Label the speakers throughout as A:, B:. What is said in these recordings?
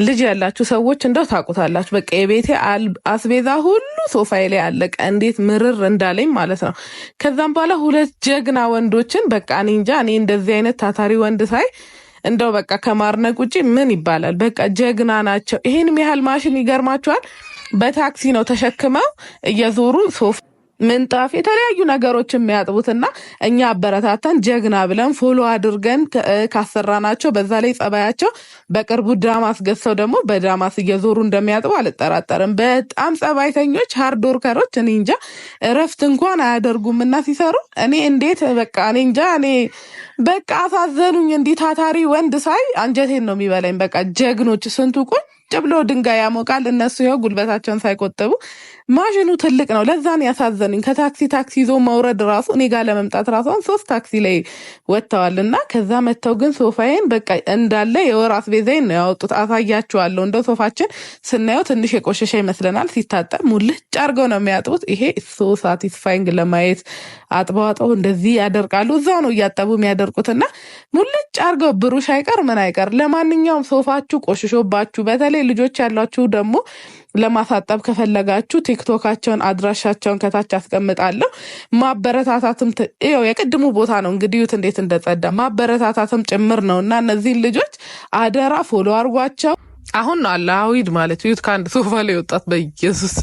A: ልጅ ያላችሁ ሰዎች እንደው ታውቁታላችሁ። በቃ የቤቴ አስቤዛ ሁሉ ሶፋዬ ላይ አለቀ። እንዴት ምርር እንዳለኝ ማለት ነው። ከዛም በኋላ ሁለት ጀግና ወንዶችን በቃ እኔ እንጃ፣ እኔ እንደዚህ አይነት ታታሪ ወንድ ሳይ እንደው በቃ ከማርነቅ ውጪ ምን ይባላል? በቃ ጀግና ናቸው። ይሄን ያህል ማሽን ይገርማቸዋል። በታክሲ ነው ተሸክመው እየዞሩ ሶፋ ምንጣፍ የተለያዩ ነገሮች የሚያጥቡትና እኛ አበረታተን ጀግና ብለን ፎሎ አድርገን ካሰራናቸው በዛ ላይ ጸባያቸው በቅርቡ ዳማስ ገዝተው ደግሞ በዳማስ እየዞሩ እንደሚያጥቡ አልጠራጠርም። በጣም ጸባይተኞች ሃርድ ወርከሮች፣ እኔ እንጃ እረፍት እንኳን አያደርጉምና ሲሰሩ እኔ እንዴት በቃ እኔ እንጃ እኔ በቃ አሳዘኑኝ። እንዲህ ታታሪ ወንድ ሳይ አንጀቴን ነው የሚበላኝ። በቃ ጀግኖች ስንቱ ቁጭ ብሎ ድንጋይ ያሞቃል። እነሱ ይኸው ጉልበታቸውን ሳይቆጥቡ ማሽኑ ትልቅ ነው። ለዛን ያሳዘኑኝ። ታክሲ ይዞ መውረድ ራሱ እኔ ጋር ለመምጣት ራሱን 3 ታክሲ ላይ ወጥተዋልና ከዛ መተው ግን ሶፋዬን በቃ እንዳለ የወር አስቤዛዬን ነው ያወጡት። አሳያችኋለሁ። እንደው ሶፋችን ስናየው ትንሽ የቆሸሸ ይመስለናል። ሲታጠብ ሙልጭ አድርገው ነው የሚያጥቡት። ይሄ ሶ ሳቲስፋይንግ ለማየት አጥበው እንደዚህ ያደርቃሉ። እዛው ነው እያጠቡ የሚያደርቁትና ሙልጭ አድርገው ብሩሽ አይቀር ምን አይቀር። ለማንኛውም ሶፋችሁ ቆሽሾባችሁ በተለይ ልጆች ያላችሁ ደግሞ ለማሳጠብ ከፈለጋችሁ ቲክቶካቸውን አድራሻቸውን ከታች አስቀምጣለሁ። ማበረታታትም ይኸው የቅድሙ ቦታ ነው እንግዲህ ዩት እንዴት እንደጸዳ ማበረታታትም ጭምር ነውና እነዚህን ልጆች አደራ ፎሎ አድርጓቸው። አሁን ነው አላዊድ ማለት ዩት ከአንድ ሶፋ ላይ ወጣት በኢየሱስ።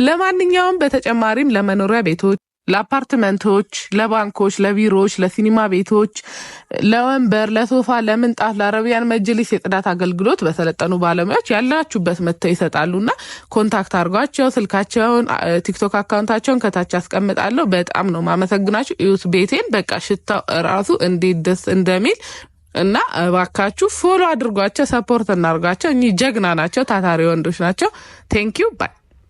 A: ለማንኛውም በተጨማሪም ለመኖሪያ ቤቶች፣ ለአፓርትመንቶች፣ ለባንኮች፣ ለቢሮዎች፣ ለሲኒማ ቤቶች፣ ለወንበር፣ ለሶፋ፣ ለምንጣፍ፣ ለአረቢያን መጅሊስ የጽዳት አገልግሎት በሰለጠኑ ባለሙያዎች ያላችሁበት መጥተው ይሰጣሉና ኮንታክት አድርጓቸው። ስልካቸውን፣ ቲክቶክ አካውንታቸውን ከታች አስቀምጣለሁ። በጣም ነው ማመሰግናችሁ። እዩት ቤቴን በቃ ሽታው ራሱ እንዴት ደስ እንደሚል እና እባካችሁ ፎሎ አድርጓቸው፣ ሰፖርት እናርጓቸው። እኚህ ጀግና ናቸው፣ ታታሪ ወንዶች ናቸው። ቴንኪዩ ባይ